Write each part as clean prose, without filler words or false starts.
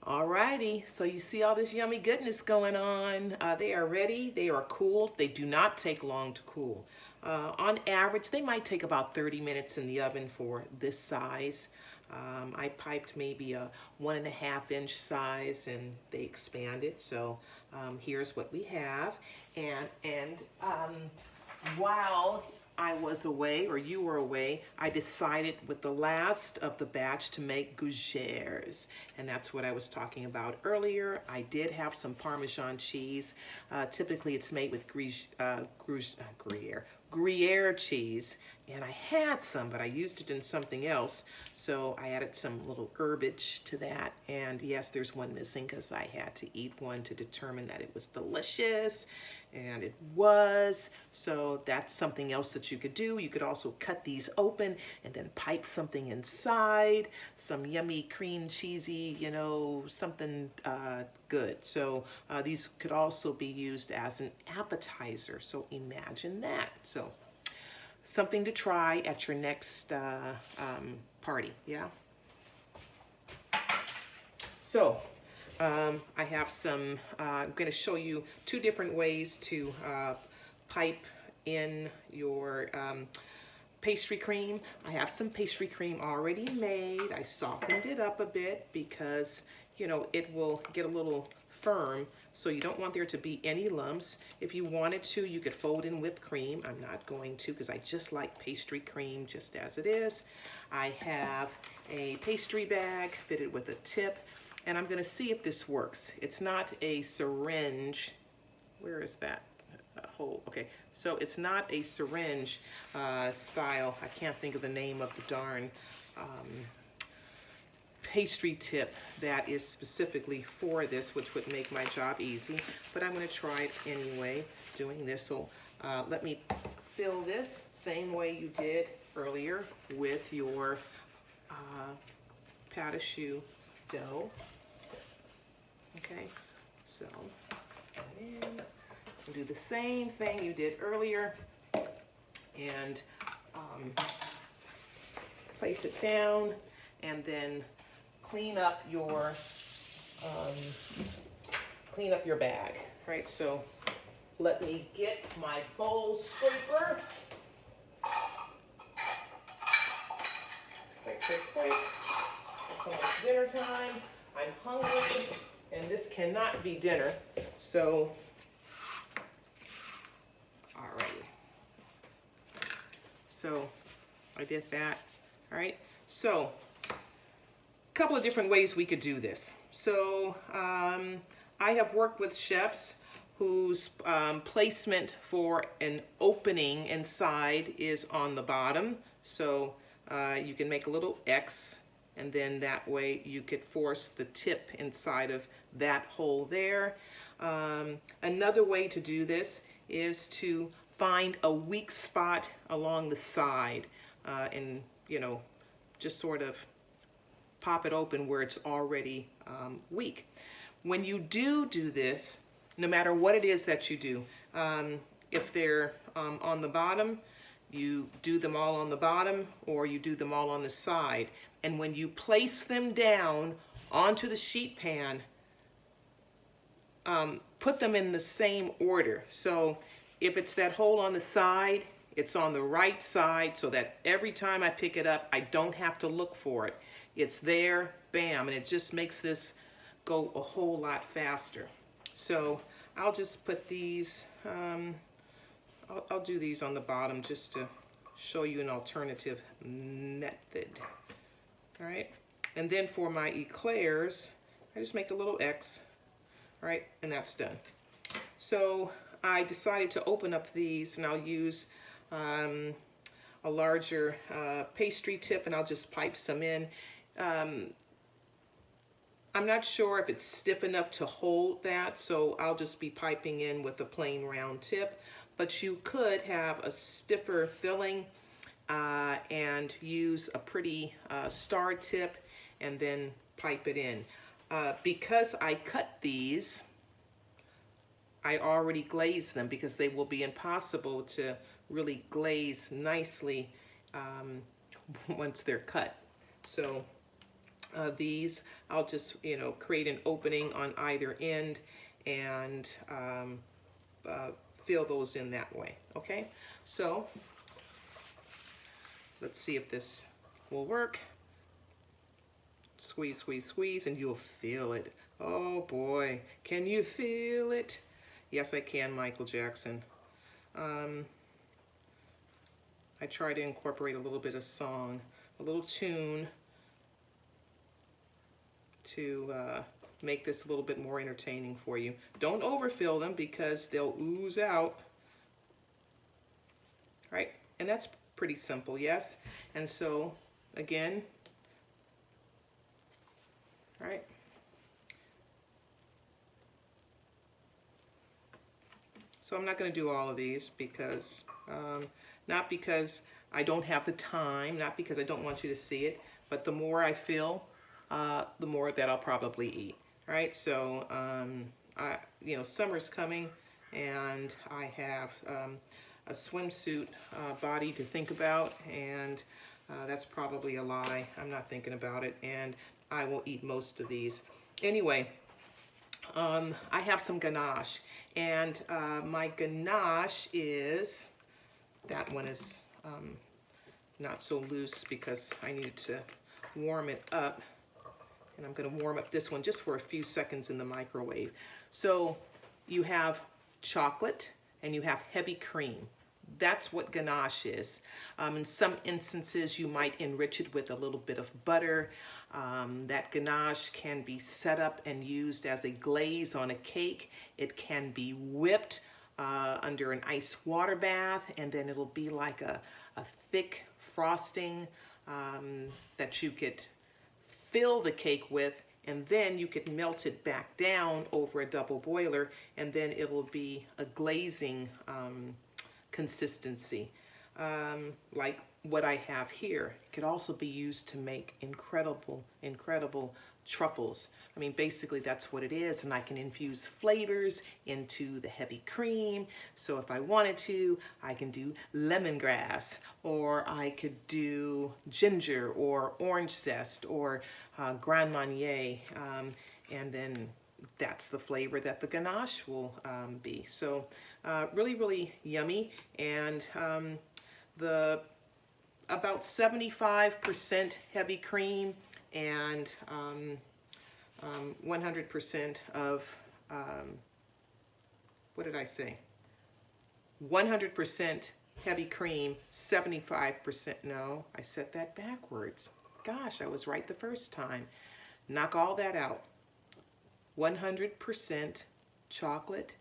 Alrighty, so you see all this yummy goodness going on. They are ready, they are cooled. They do not take long to cool. On average, they might take about 30 minutes in the oven for this size. I piped maybe a 1.5 inch size and they expanded. So here's what we have. And while I was away, or you were away, I decided with the last of the batch to make gougères. And that's what I was talking about earlier. I did have some Parmesan cheese. Typically it's made with Gruyere cheese. And I had some, but I used it in something else. So I added some little herbage to that. And yes, there's one missing because I had to eat one to determine that it was delicious. And it was. So that's something else that you could do. You could also cut these open and then pipe something inside. Some yummy cream cheesy, you know, something good. So these could also be used as an appetizer. So imagine that. So something to try at your next party, yeah? So I have some, I'm going to show you two different ways to pipe in your pastry cream. I have some pastry cream already made. I softened it up a bit because, you know, it will get a little firm, so you don't want there to be any lumps. If you wanted to, you could fold in whipped cream. I'm not going to because I just like pastry cream just as it is. I have a pastry bag fitted with a tip, and I'm going to see if this works. It's not a syringe. Where is that hole? Okay, so it's not a syringe style. I can't think of the name of the darn pastry tip that is specifically for this, which would make my job easy, but I'm going to try it anyway doing this. So let me fill this same way you did earlier with your pâte choux dough. Okay, so and do the same thing you did earlier and place it down, and then clean up your bag, right? So let me get my bowl scraper. Quick, quick, quick. It's almost dinner time. I'm hungry, and this cannot be dinner. So, alrighty. So I did that. All right. So couple of different ways we could do this. So I have worked with chefs whose placement for an opening inside is on the bottom. So you can make a little X, and then that way you could force the tip inside of that hole there. Another way to do this is to find a weak spot along the side and, you know, just sort of pop it open where it's already weak. When you do this, no matter what it is that you do, if they're on the bottom, you do them all on the bottom, or you do them all on the side. And when you place them down onto the sheet pan, put them in the same order. So if it's that hole on the side, it's on the right side, so that every time I pick it up, I don't have to look for it. It's there, bam, and it just makes this go a whole lot faster. So I'll just put these, I'll do these on the bottom just to show you an alternative method. All right, and then for my eclairs, I just make a little X, all right, and that's done. So I decided to open up these, and I'll use a larger pastry tip, and I'll just pipe some in. I'm not sure if it's stiff enough to hold that, so I'll just be piping in with a plain round tip, but you could have a stiffer filling and use a pretty star tip and then pipe it in. Because I cut these, I already glazed them because they will be impossible to really glaze nicely once they're cut. So these, I'll just, create an opening on either end and fill those in that way. Okay, so let's see if this will work. Squeeze, squeeze, squeeze, and you'll feel it. Oh boy, can you feel it? Yes, I can, Michael Jackson. I try to incorporate a little bit of song, a little tune to make this a little bit more entertaining for you. Don't overfill them because they'll ooze out. Right? And that's pretty simple, yes? And so, again, right? So I'm not going to do all of these because, not because I don't have the time, not because I don't want you to see it, but the more I fill, the more that I'll probably eat. All right, so summer's coming, and I have a swimsuit body to think about, and that's probably a lie. I'm not thinking about it, and I will eat most of these. Anyway, I have some ganache, and my ganache is, that one is not so loose because I need to warm it up. And I'm going to warm up this one just for a few seconds in the microwave. So you have chocolate and you have heavy cream. That's what ganache is. In some instances, you might enrich it with a little bit of butter. That ganache can be set up and used as a glaze on a cake. It can be whipped under an ice water bath, and then it'll be like a thick frosting that you could fill the cake with, and then you could melt it back down over a double boiler, and then it will be a glazing consistency, like what I have here. It could also be used to make incredible truffles. I mean, basically that's what it is, and I can infuse flavors into the heavy cream. So if I wanted to, I can do lemongrass, or I could do ginger or orange zest or Grand Marnier, and then that's the flavor that the ganache will be. So really yummy, and the about 75% heavy cream and 100% of, what did I say? 100% heavy cream, 75%, no, I said that backwards. Gosh, I was right the first time. Knock all that out. 100% chocolate,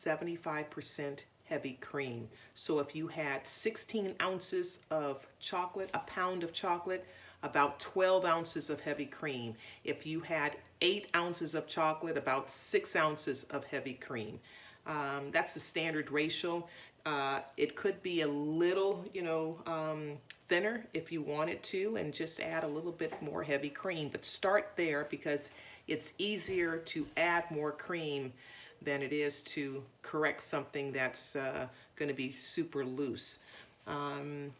75% heavy cream. So if you had 16 ounces of chocolate, a pound of chocolate, about 12 ounces of heavy cream. If you had 8 ounces of chocolate, about 6 ounces of heavy cream. That's the standard ratio. It could be a little, thinner if you wanted to, and just add a little bit more heavy cream. But start there because it's easier to add more cream than it is to correct something that's going to be super loose. And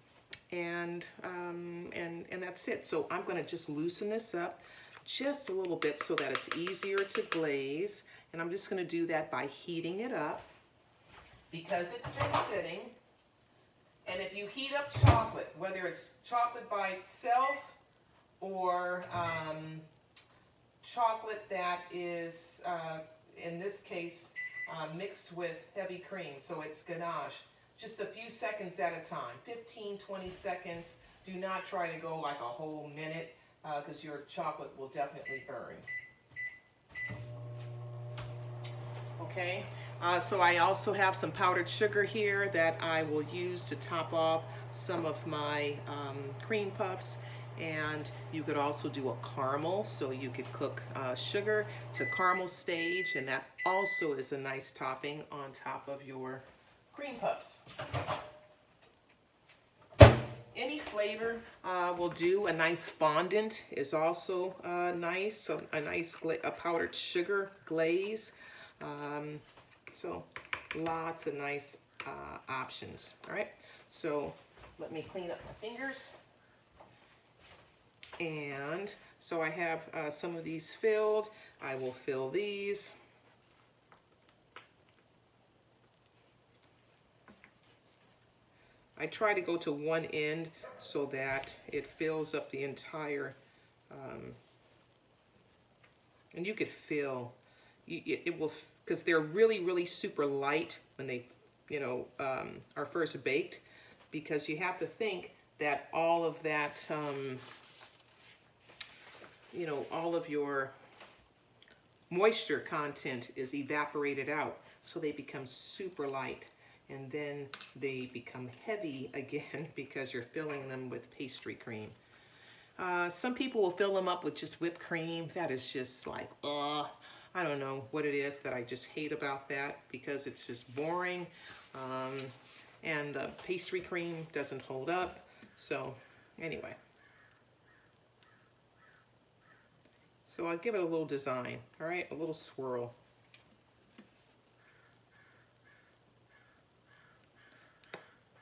that's it. So I'm going to just loosen this up just a little bit so that it's easier to glaze. And I'm just going to do that by heating it up because it's been sitting. And if you heat up chocolate, whether it's chocolate by itself or chocolate that is, in this case, mixed with heavy cream, so it's ganache, just a few seconds at a time, 15, 20 seconds. Do not try to go like a whole minute because your chocolate will definitely burn. Okay, so I also have some powdered sugar here that I will use to top off some of my cream puffs. And you could also do a caramel, so you could cook sugar to caramel stage, and that also is a nice topping on top of your cream puffs. Any flavor will do. A nice fondant is also nice, so a nice powdered sugar glaze. So lots of nice options. All right, so let me clean up my fingers. And so I have some of these filled. I will fill these. I try to go to one end so that it fills up the entire, and you could feel, it will, because they're really, really super light when they, are first baked, because you have to think that all of that, all of your moisture content is evaporated out, so they become super light. And then they become heavy again because you're filling them with pastry cream. Some people will fill them up with just whipped cream. That is just like, I don't know what it is that I just hate about that, because it's just boring. And the pastry cream doesn't hold up. So anyway. So I'll give it a little design, all right? A little swirl.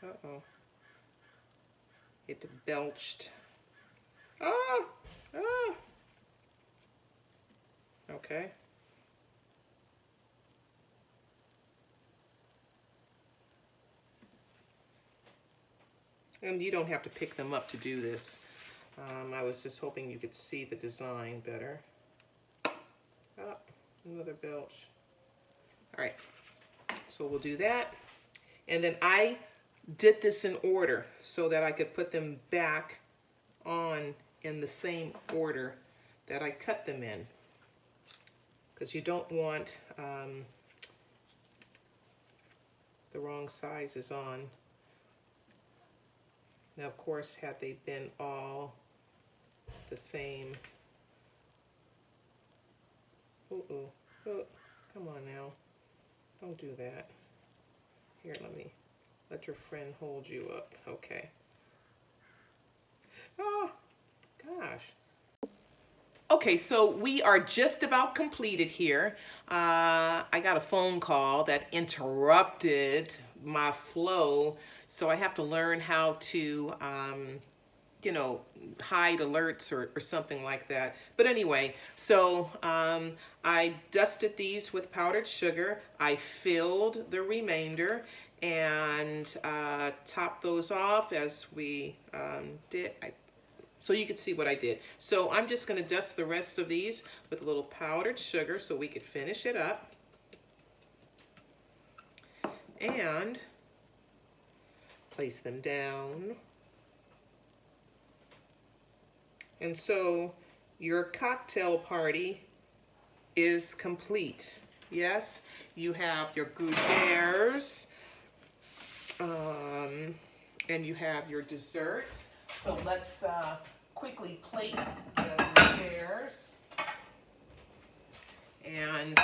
Uh-oh. It belched. Ah! Ah! Okay. And you don't have to pick them up to do this. I was just hoping you could see the design better. Oh, another belch. All right, so we'll do that. And then I did this in order so that I could put them back on in the same order that I cut them in, because you don't want the wrong sizes on. Now, of course, had they been all the same. Oh, come on now. Don't do that. Here, let your friend hold you up. Okay. Oh, gosh. Okay, so we are just about completed here. I got a phone call that interrupted my flow, so I have to learn how to, hide alerts or something like that. But anyway, so I dusted these with powdered sugar. I filled the remainder and topped those off as we did. So you can see what I did. So I'm just going to dust the rest of these with a little powdered sugar so we could finish it up. And place them down. And so your cocktail party is complete. Yes, you have your gougères, and you have your desserts. So let's quickly plate the gougères. And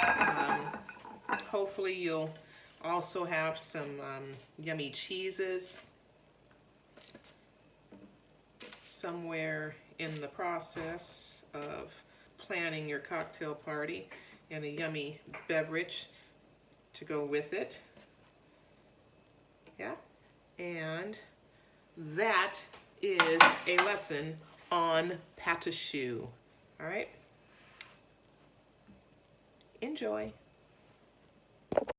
hopefully you'll also have some yummy cheeses somewhere in the process of planning your cocktail party, and a yummy beverage to go with it. Yeah, and that is a lesson on pâte choux. All right, enjoy.